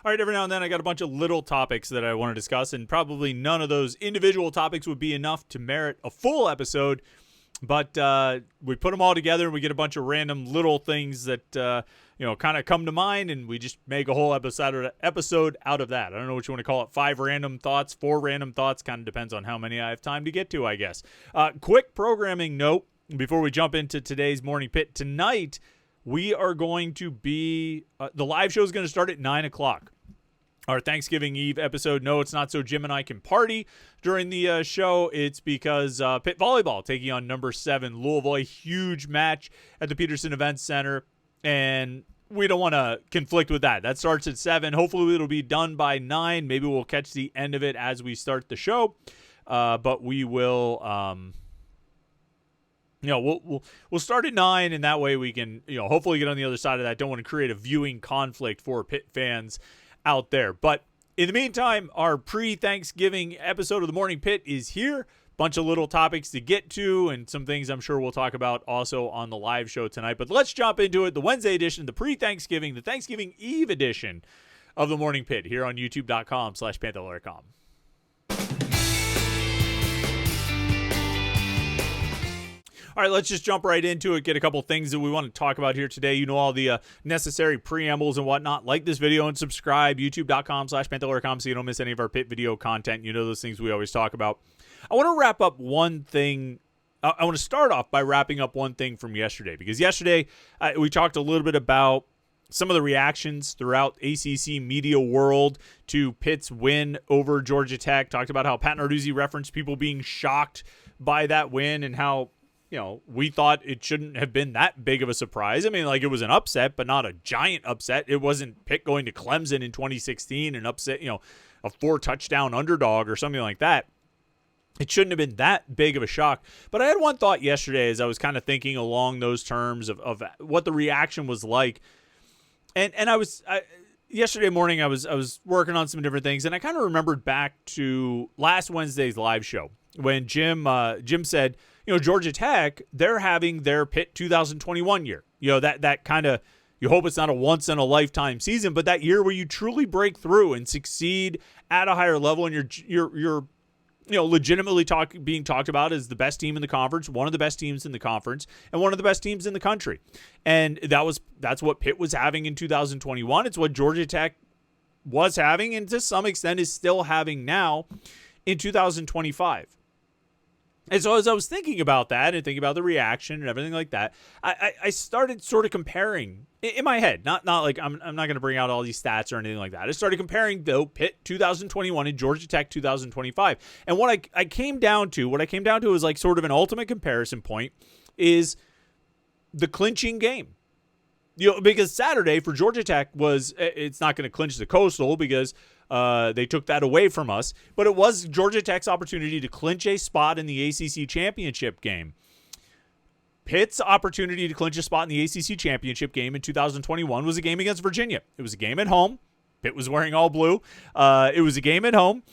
All right, every now and then I got a bunch of little topics that I want to discuss, and probably none of those individual topics would be enough to merit a full episode, but we put them all together and we get a bunch of random little things that, kind of come to mind, and we just make a whole episode out of that. I don't know what you want to call it, 5 random thoughts, 4 random thoughts, kind of depends on how many I have time to get to, I guess. Quick programming note before we jump into today's Morning Pit. Tonight, we are going to be, the live show is going to start at 9 o'clock. Our Thanksgiving Eve episode. No, it's not so Jim and I can party during the show. It's because Pitt Volleyball taking on number 7 Louisville, a huge match at the Peterson Events Center, and we don't want to conflict with that. That starts at 7. Hopefully it'll be done by 9. Maybe we'll catch the end of it as we start the show, but we will. We'll start at 9, and that way we can, hopefully get on the other side of that. Don't want to create a viewing conflict for Pitt fans out there. But in the meantime, our pre-Thanksgiving episode of the Morning Pit is here. Bunch of little topics to get to and some things I'm sure we'll talk about also on the live show tonight. But let's jump into it. The Wednesday edition, the pre-Thanksgiving, the Thanksgiving Eve edition of the Morning Pit here on youtube.com/Panther-Lair.com. All right, let's just jump right into it, get a couple things that we want to talk about here today. You know, all the necessary preambles and whatnot. Like this video and subscribe, youtube.com/Panther-Lair.com, so you don't miss any of our Pitt video content. You know those things we always talk about. I want to wrap up one thing. I want to start off by wrapping up one thing from yesterday, because yesterday we talked a little bit about some of the reactions throughout ACC media world to Pitt's win over Georgia Tech. Talked about how Pat Narduzzi referenced people being shocked by that win and how, we thought it shouldn't have been that big of a surprise. I mean, like, it was an upset, but not a giant upset. It wasn't Pitt going to Clemson in 2016 and upset, a 4-touchdown underdog or something like that. It shouldn't have been that big of a shock. But I had one thought yesterday as I was kind of thinking along those terms of what the reaction was like. And yesterday morning I was working on some different things, and I kind of remembered back to last Wednesday's live show when Jim said, Georgia Tech, they're having their Pitt 2021 year. That kind of, you hope it's not a once-in-a-lifetime season, but that year where you truly break through and succeed at a higher level, and you're legitimately being talked about as the best team in the conference, one of the best teams in the conference, and one of the best teams in the country. And that's what Pitt was having in 2021. It's what Georgia Tech was having, and to some extent is still having now in 2025. And so as I was thinking about that and thinking about the reaction and everything like that, I started sort of comparing in my head, not like I'm not going to bring out all these stats or anything like that. I started comparing, though, Pitt 2021 and Georgia Tech 2025. And what I came down to is like sort of an ultimate comparison point is the clinching game. Because Saturday for Georgia Tech it's not going to clinch the Coastal because they took that away from us, but it was Georgia Tech's opportunity to clinch a spot in the ACC championship game. Pitt's opportunity to clinch a spot in the ACC championship game in 2021 was a game against Virginia. It was a game at home. Pitt was wearing all blue. It was a game at home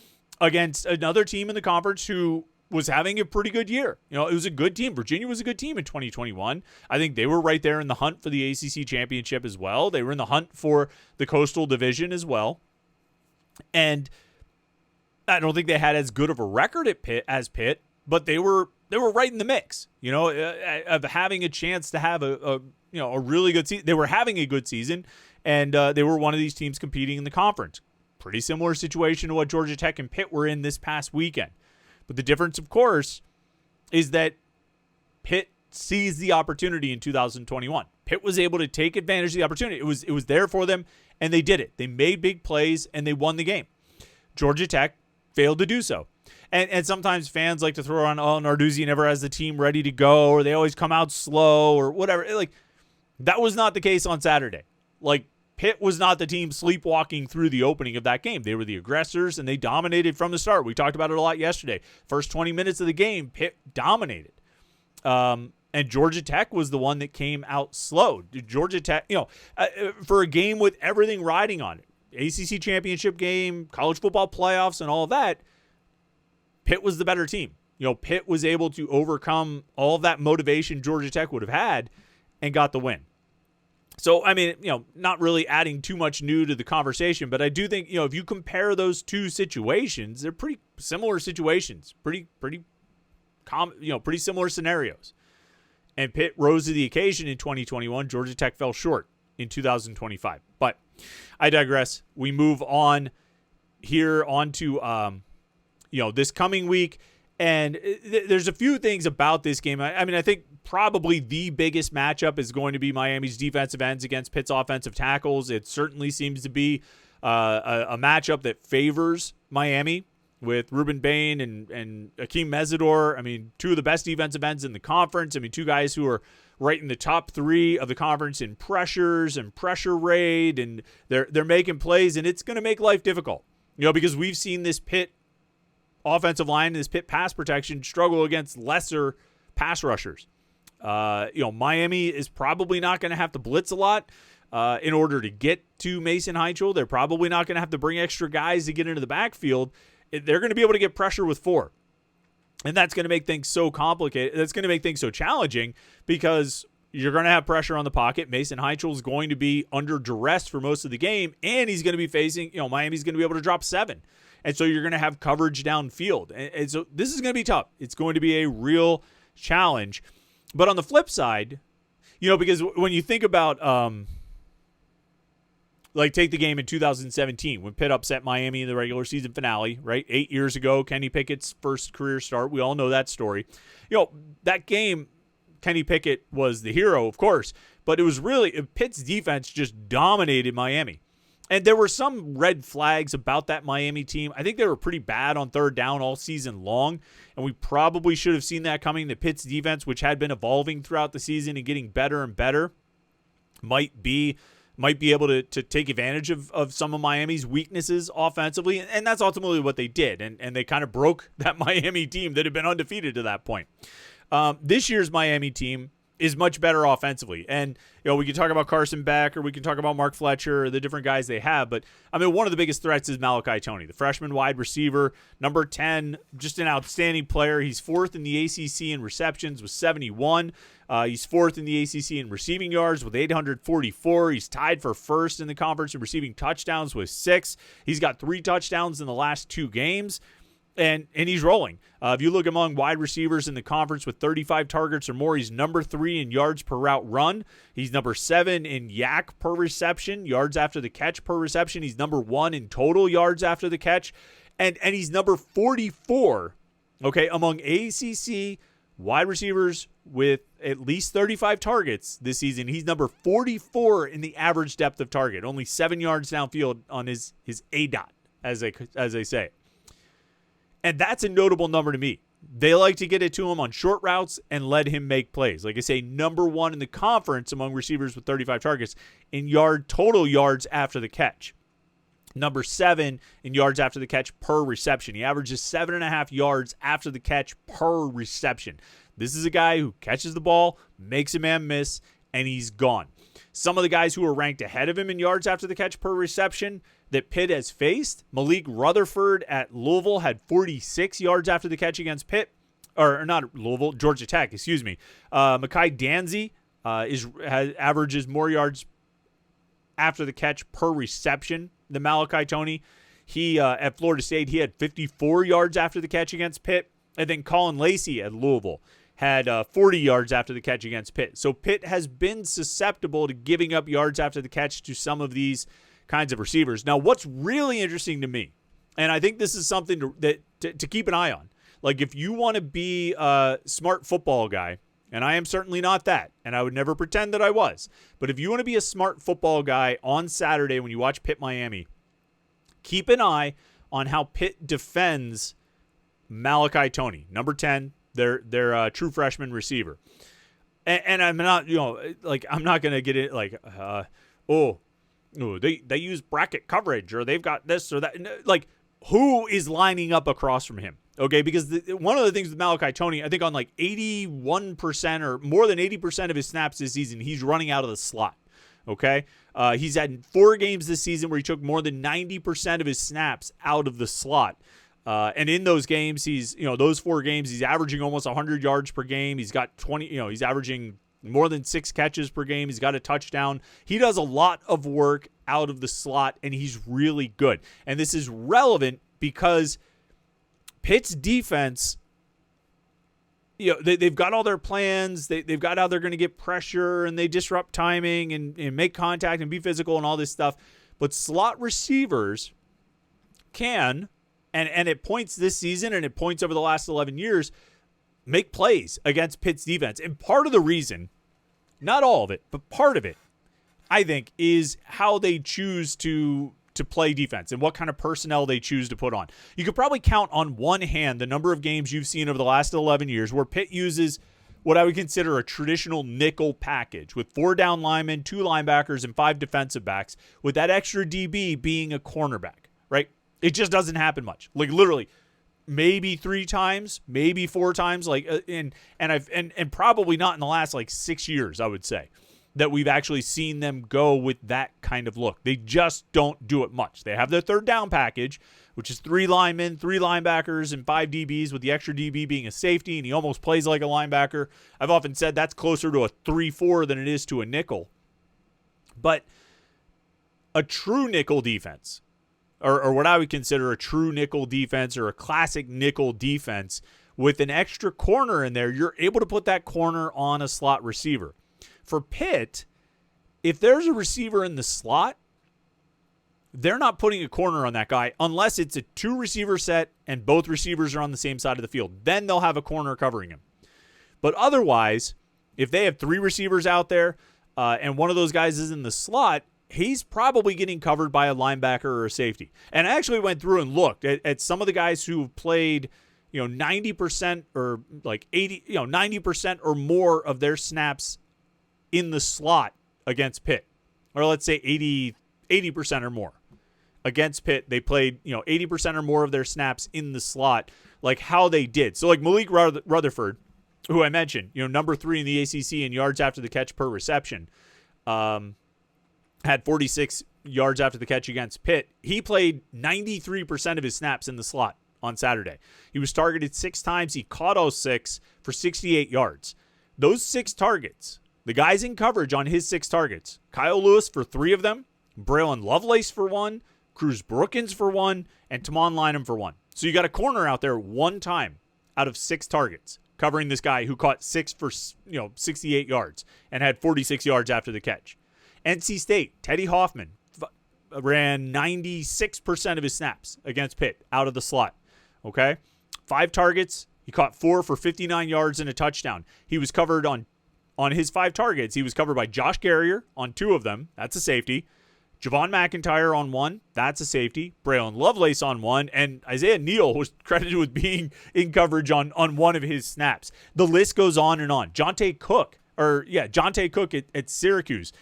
against another team in the conference who was having a pretty good year. It was a good team. Virginia was a good team in 2021. I think they were right there in the hunt for the ACC championship as well. They were in the hunt for the Coastal Division as well. And I don't think they had as good of a record as Pitt, but they were right in the mix, of having a chance to have a really good season. They were having a good season, and they were one of these teams competing in the conference. Pretty similar situation to what Georgia Tech and Pitt were in this past weekend. But the difference, of course, is that Pitt seized the opportunity in 2021. Pitt was able to take advantage of the opportunity. It was there for them, and they did it. They made big plays, and they won the game. Georgia Tech failed to do so. And sometimes fans like to throw on, Narduzzi never has the team ready to go, or they always come out slow, or whatever. That was not the case on Saturday. Pitt was not the team sleepwalking through the opening of that game. They were the aggressors, and they dominated from the start. We talked about it a lot yesterday. First 20 minutes of the game, Pitt dominated. And Georgia Tech was the one that came out slow. Georgia Tech, for a game with everything riding on it, ACC championship game, college football playoffs, and all of that, Pitt was the better team. Pitt was able to overcome all of that motivation Georgia Tech would have had and got the win. So, I mean, not really adding too much new to the conversation, but I do think, if you compare those two situations, they're pretty similar situations, pretty similar scenarios. And Pitt rose to the occasion in 2021. Georgia Tech fell short in 2025. But I digress. We move on here onto, this coming week. And there's a few things about this game. I mean, I think probably the biggest matchup is going to be Miami's defensive ends against Pitt's offensive tackles. It certainly seems to be a matchup that favors Miami with Ruben Bain and Akeem Mesidor. I mean, two of the best defensive ends in the conference. I mean, two guys who are right in the top 3 of the conference in pressures and pressure rate, and they're making plays, and it's going to make life difficult. Because we've seen this Pitt offensive line and this Pitt pass protection struggle against lesser pass rushers. Miami is probably not going to have to blitz a lot in order to get to Mason Heichel. They're probably not going to have to bring extra guys to get into the backfield. They're going to be able to get pressure with 4. And that's going to make things so complicated. That's going to make things so challenging because you're going to have pressure on the pocket. Mason Heichel is going to be under duress for most of the game, and he's going to be facing, Miami's going to be able to drop 7. And so you're going to have coverage downfield. And so this is going to be tough. It's going to be a real challenge. But on the flip side, because when you think about, take the game in 2017 when Pitt upset Miami in the regular season finale, right? 8 years ago, Kenny Pickett's first career start. We all know that story. That game, Kenny Pickett was the hero, of course, but it was really Pitt's defense just dominated Miami. And there were some red flags about that Miami team. I think they were pretty bad on third down all season long, and we probably should have seen that coming. The Pitt's defense, which had been evolving throughout the season and getting better and better, might be able to take advantage of some of Miami's weaknesses offensively, and that's ultimately what they did, and they kind of broke that Miami team that had been undefeated to that point. This year's Miami team is much better offensively. And, we can talk about Carson Beck or we can talk about Mark Fletcher or the different guys they have. But, I mean, one of the biggest threats is Malachi Toney, the freshman wide receiver, number 10, just an outstanding player. He's 4th in the ACC in receptions with 71. He's 4th in the ACC in receiving yards with 844. He's tied for 1st in the conference in receiving touchdowns with 6. He's got 3 touchdowns in the last 2 games. And he's rolling. If you look among wide receivers in the conference with 35 targets or more, he's number 3 in yards per route run. He's number 7 in yak per reception, yards after the catch per reception. He's number 1 in total yards after the catch. And he's number 44, among ACC wide receivers with at least 35 targets this season. He's number 44 in the average depth of target, only 7 yards downfield on his ADOT, as they say. And that's a notable number to me. They like to get it to him on short routes and let him make plays. Like I say, number 1 in the conference among receivers with 35 targets in total yards after the catch. Number 7 in yards after the catch per reception. He averages 7.5 yards after the catch per reception. This is a guy who catches the ball, makes a man miss, and he's gone. Some of the guys who are ranked ahead of him in yards after the catch per reception that Pitt has faced, Malik Rutherford at Louisville had 46 yards after the catch against Pitt, or not Louisville, Georgia Tech, excuse me. Mekhi Danzy averages more yards after the catch per reception than Malachi Toney. He at Florida State, he had 54 yards after the catch against Pitt, and then Colin Lacey at Louisville had 40 yards after the catch against Pitt. So Pitt has been susceptible to giving up yards after the catch to some of these kinds of receivers. Now, what's really interesting to me, and I think this is something to keep an eye on, like if you want to be a smart football guy, and I am certainly not that, and I would never pretend that I was, but if you want to be a smart football guy on Saturday when you watch Pitt Miami, keep an eye on how Pitt defends Malachi Toney, number 10, their true freshman receiver. And I'm not, I'm not going to get it like, they use bracket coverage or they've got this or that. Like, who is lining up across from him? Okay, because one of the things with Malachi Toney, I think on like 81% or more than 80% of his snaps this season, he's running out of the slot. Okay, he's had 4 games this season where he took more than 90% of his snaps out of the slot. And in those games, those 4 games, he's averaging almost 100 yards per game. He's got 20, he's averaging more than 6 catches per game. He's got a touchdown. He does a lot of work out of the slot, and he's really good. And this is relevant because Pitt's defense, they've got all their plans. They've got how they're going to get pressure, and they disrupt timing and make contact and be physical and all this stuff. But slot receivers can, and it points this season and it points over the last 11 years, make plays against Pitt's defense. And part of the reason, not all of it, but part of it, I think, is how they choose to play defense and what kind of personnel they choose to put on. You could probably count on one hand the number of games you've seen over the last 11 years where Pitt uses what I would consider a traditional nickel package with 4 down linemen, 2 linebackers, and 5 defensive backs, with that extra DB being a cornerback, right? It just doesn't happen much. Like literally maybe 3 times, maybe 4 times, and probably not in the last 6 years, I would say, that we've actually seen them go with that kind of look. They just don't do it much. They have their 3rd down package, which is 3 linemen, 3 linebackers, and 5 DBs, with the extra DB being a safety, and he almost plays like a linebacker. I've often said that's closer to a 3-4 than it is to a nickel. But a true nickel defense, or what I would consider a true nickel defense or a classic nickel defense, with an extra corner in there, you're able to put that corner on a slot receiver. For Pitt, if there's a receiver in the slot, they're not putting a corner on that guy unless it's a 2-receiver set and both receivers are on the same side of the field. Then they'll have a corner covering him. But otherwise, if they have 3 receivers out there and one of those guys is in the slot, he's probably getting covered by a linebacker or a safety. And I actually went through and looked at some of the guys who played 90% or 90% or more of their snaps in the slot against Pitt, or let's say 80% or more against Pitt. They played 80% or more of their snaps in the slot, like how they did. So like Malik Rutherford, who I mentioned, number 3 in the ACC in yards after the catch per reception, had 46 yards after the catch against Pitt. He played 93% of his snaps in the slot on Saturday. He was targeted 6 times. He caught all 6 for 68 yards. Those 6 targets, the guys in coverage on his 6 targets, Kyle Lewis for 3 of them, Braylon Lovelace for 1, Cruz Brookins for 1, and Tamon Lynham for 1. So you got a corner out there 1 time out of 6 targets covering this guy who caught 6 for 68 yards and had 46 yards after the catch. NC State, Teddy Hoffman ran 96% of his snaps against Pitt out of the slot. Okay? 5 targets. He caught 4 for 59 yards and a touchdown. He was covered on his 5 targets. He was covered by Josh Garrier on 2 of them. That's a safety. Javon McIntyre on 1. That's a safety. Braylon Lovelace on 1. And Isaiah Neal was credited with being in coverage on 1 of his snaps. The list goes on and on. Jonte Cook at Syracuse.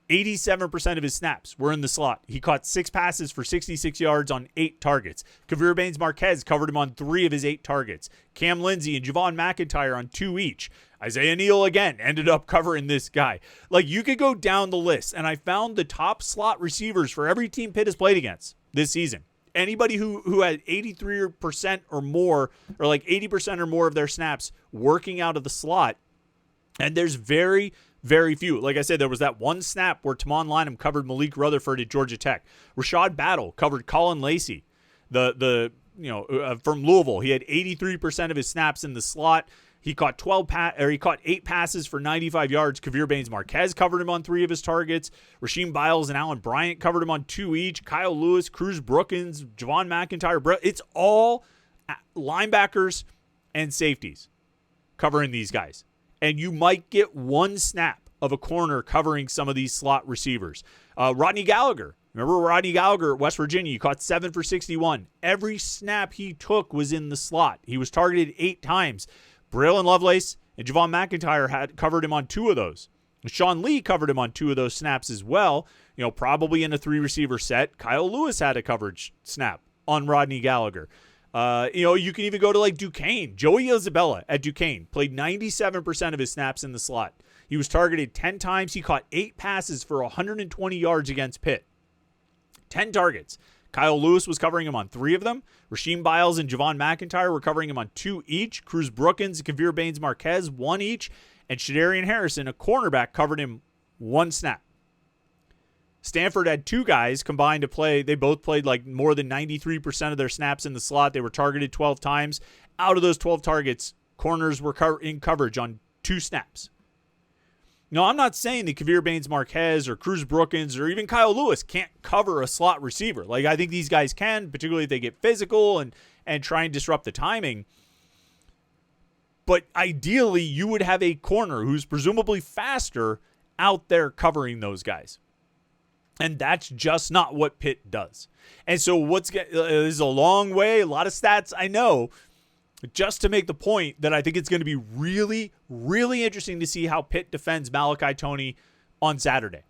87% of his snaps were in the slot. He caught 6 passes for 66 yards on 8 targets. Kavir Baines-Marquez covered him on 3 of his 8 targets. Cam Lindsey and Javon McIntyre on 2 each. Isaiah Neal, again, ended up covering this guy. You could go down the list, and I found the top slot receivers for every team Pitt has played against this season. Anybody who had 83% or more, or 80% or more of their snaps working out of the slot, and there's very, very few. Like I said, there was that 1 snap where Tamon Lynham covered Malik Rutherford at Georgia Tech. Rashad Battle covered Colin Lacey, from Louisville. He had 83% of his snaps in the slot. He caught 8 passes for 95 yards. Kavir Baines-Marquez covered him on 3 of his targets. Rasheem Biles and Allen Bryant covered him on 2 each. Kyle Lewis, Cruz Brookins, Javon McIntyre. It's all linebackers and safeties covering these guys. And you might get 1 snap of a corner covering some of these slot receivers. Rodney Gallagher. Remember Rodney Gallagher at West Virginia? He caught 7 for 61. Every snap he took was in the slot. He was targeted 8 times. Braylon Lovelace and Javon McIntyre had covered him on 2 of those. Sean Lee covered him on 2 of those snaps as well, probably in a 3-receiver set. Kyle Lewis had a coverage snap on Rodney Gallagher. You can even go to Duquesne. Joey Isabella at Duquesne played 97% of his snaps in the slot. He was targeted 10 times. He caught 8 passes for 120 yards against Pitt. 10 targets. Kyle Lewis was covering him on 3 of them. Rasheem Biles and Javon McIntyre were covering him on 2 each. Cruz Brookins and Kavir Baines-Marquez, 1 each. And Shadarian Harrison, a cornerback, covered him 1 snap. Stanford had 2 guys combined to play. They both played like more than 93% of their snaps in the slot. They were targeted 12 times. Out of those 12 targets, corners were in coverage on 2 snaps. No, I'm not saying that Kavir Baines-Marquez or Cruz Brookins or even Kyle Lewis can't cover a slot receiver. Like, I think these guys can, particularly if they get physical and try and disrupt the timing. But ideally, you would have a corner who's presumably faster out there covering those guys. And that's just not what Pitt does. And so this is a long way, a lot of stats, I know, just to make the point that I think it's going to be really, really interesting to see how Pitt defends Malachi Toney on Saturday.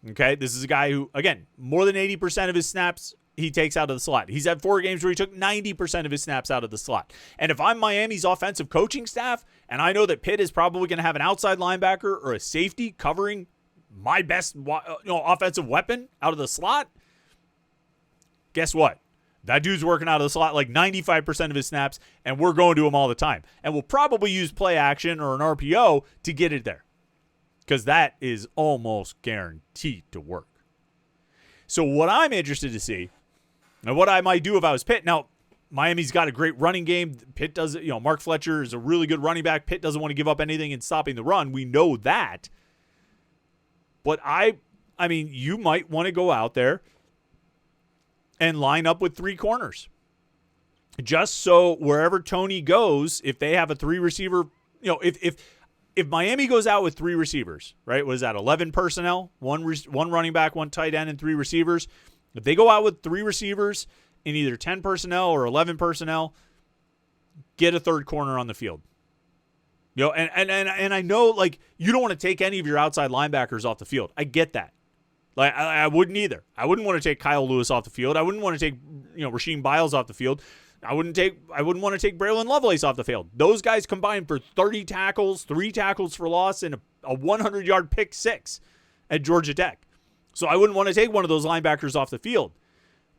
Okay, this is a guy who, again, more than 80% of his snaps he takes out of the slot. He's had 4 games where he took 90% of his snaps out of the slot. And if I'm Miami's offensive coaching staff, and I know that Pitt is probably going to have an outside linebacker or a safety covering my best offensive weapon out of the slot, guess what? That dude's working out of the slot like 95% of his snaps, and we're going to him all the time. And we'll probably use play action or an RPO to get it there, because that is almost guaranteed to work. So what I'm interested to see, and what I might do if I was Pitt, now Miami's got a great running game. Pitt does, Mark Fletcher is a really good running back. Pitt doesn't want to give up anything in stopping the run. We know that. But I mean, you might want to go out there and line up with 3 corners. Just so wherever Toney goes, if they have a 3 receiver, if Miami goes out with 3 receivers, right? What is that? 11 personnel, one running back, 1 tight end, and 3 receivers. If they go out with 3 receivers in either 10 personnel or 11 personnel, get a 3rd corner on the field. And I know, like, you don't want to take any of your outside linebackers off the field. I get that. Like, I wouldn't either. I wouldn't want to take Kyle Lewis off the field. I wouldn't want to take, Rasheem Biles off the field. I wouldn't want to take Braylon Lovelace off the field. Those guys combined for 30 tackles, 3 tackles for loss, and a 100-yard pick 6 at Georgia Tech. So I wouldn't want to take one of those linebackers off the field.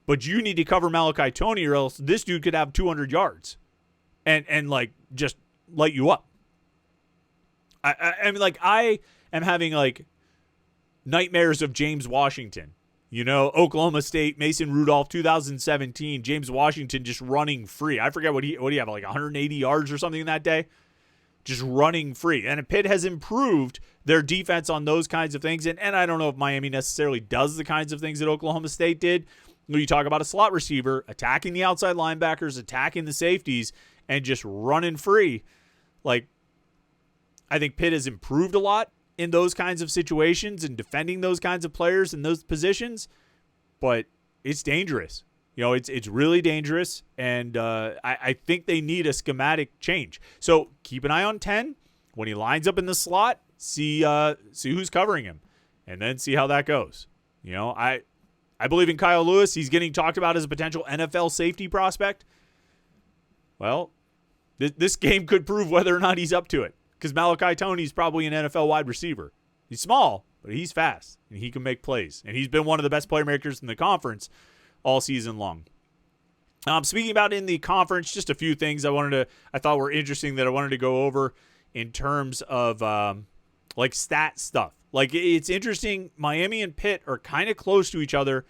But you need to cover Malachi Toney, or else this dude could have 200 yards and like, just light you up. I mean, like, I am having, like, nightmares of James Washington. Oklahoma State, Mason Rudolph, 2017, James Washington just running free. I forget what he had, like 180 yards or something that day. Just running free. And Pitt has improved their defense on those kinds of things. And I don't know if Miami necessarily does the kinds of things that Oklahoma State did. When you talk about a slot receiver attacking the outside linebackers, attacking the safeties, and just running free. Like, I think Pitt has improved a lot in those kinds of situations and defending those kinds of players in those positions, but it's dangerous. It's really dangerous, and I think they need a schematic change. So keep an eye on 10. When he lines up in the slot, see who's covering him, and then see how that goes. I believe in Kyle Lewis. He's getting talked about as a potential NFL safety prospect. Well, this game could prove whether or not he's up to it. Because Malachi Toney's probably an NFL wide receiver. He's small, but he's fast, and he can make plays. And he's been one of the best playmakers in the conference all season long. Speaking about in the conference, just a few things I thought were interesting that I wanted to go over in terms of like stat stuff. Like, it's interesting. Miami and Pitt are kind of close to each other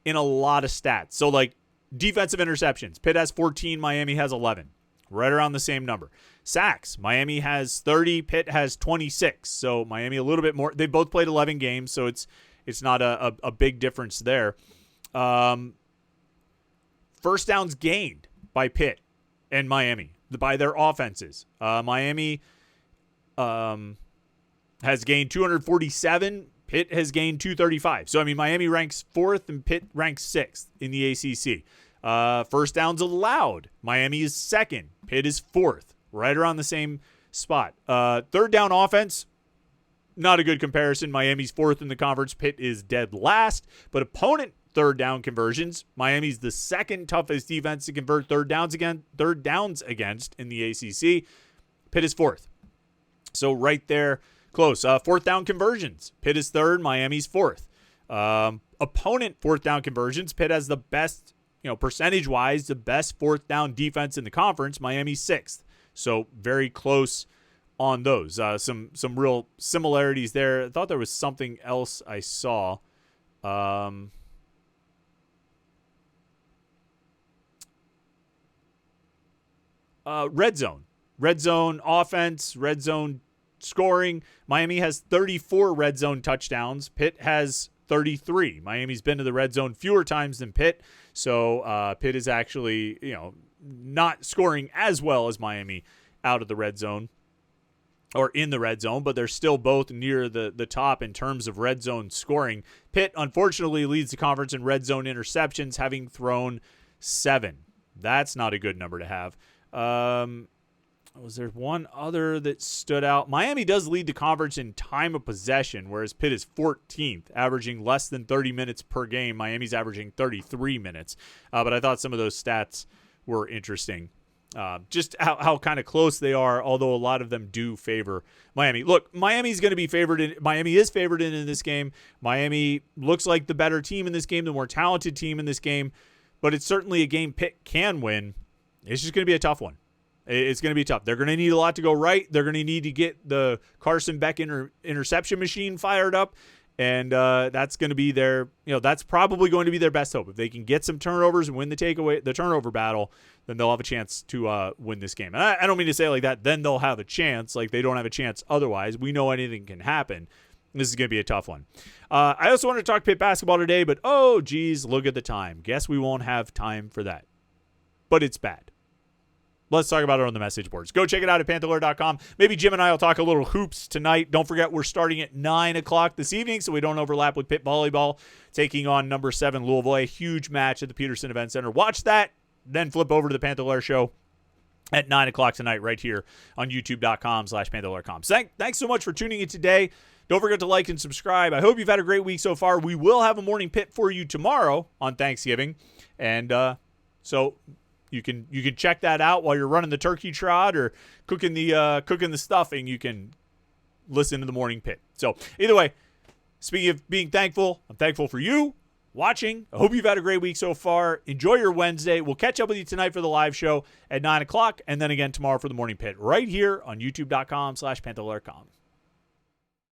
in a lot of stats. So, like, defensive interceptions. Pitt has 14, Miami has 11. Right around the same number. Sacks. Miami has 30. Pitt has 26. So Miami a little bit more. They both played 11 games, so it's not a big difference there. First downs gained by Pitt and Miami by their offenses. Miami has gained 247. Pitt has gained 235. So, I mean, Miami ranks 4th and Pitt ranks 6th in the ACC. First downs allowed. Miami is 2nd. Pitt is 4th. Right around the same spot. Third down offense, not a good comparison. Miami's 4th in the conference. Pitt is dead last. But opponent third down conversions, Miami's the 2nd toughest defense to convert third downs against in the ACC. Pitt is 4th. So right there, close. 4th down conversions. Pitt is 3rd. Miami's 4th. Opponent fourth down conversions, Pitt has the best, percentage-wise, the best fourth down defense in the conference. Miami 6th. So very close on those. Some real similarities there. I thought there was something else I saw. Red zone offense, red zone scoring. Miami has 34 red zone touchdowns. Pitt has 33. Miami's been to the red zone fewer times than Pitt. So Pitt is actually, not scoring as well as Miami out of the red zone or in the red zone, but they're still both near the top in terms of red zone scoring. Pitt, unfortunately, leads the conference in red zone interceptions, having thrown 7. That's not a good number to have. Was there one other that stood out? Miami does lead the conference in time of possession, whereas Pitt is 14th, averaging less than 30 minutes per game. Miami's averaging 33 minutes. But I thought some of those stats were interesting. Just how kind of close they are, although a lot of them do favor Miami. Look, Miami's going to be favored. Miami is favored in this game. Miami looks like the better team in this game, the more talented team in this game. But it's certainly a game Pitt can win. It's just going to be a tough one. It's going to be tough. They're going to need a lot to go right. They're going to need to get the Carson Beck interception machine fired up, and that's going to be that's probably going to be their best hope. If they can get some turnovers and win the turnover battle, then they'll have a chance to win this game. And I don't mean to say it like that. Then they'll have a chance. Like they don't have a chance otherwise. We know anything can happen. This is going to be a tough one. I also want to talk Pitt basketball today, but oh, geez, look at the time. Guess we won't have time for that. But it's bad. Let's talk about it on the message boards. Go check it out at Panther-Lair.com. Maybe Jim and I will talk a little hoops tonight. Don't forget, we're starting at 9 o'clock this evening, so we don't overlap with Pitt Volleyball, taking on number 7 Louisville, a huge match at the Peterson Event Center. Watch that, then flip over to the Panther-Lair Show at 9 o'clock tonight right here on youtube.com/Panther-Lair.com. Thanks so much for tuning in today. Don't forget to like and subscribe. I hope you've had a great week so far. We will have a Morning Pitt for you tomorrow on Thanksgiving, and so you can check that out while you're running the turkey trot or cooking the stuffing. You can listen to the Morning Pitt. So either way, speaking of being thankful, I'm thankful for you watching. I hope you've had a great week so far. Enjoy your Wednesday. We'll catch up with you tonight for the live show at 9 o'clock, and then again tomorrow for the Morning Pitt right here on youtube.com/Panther-Lair.com.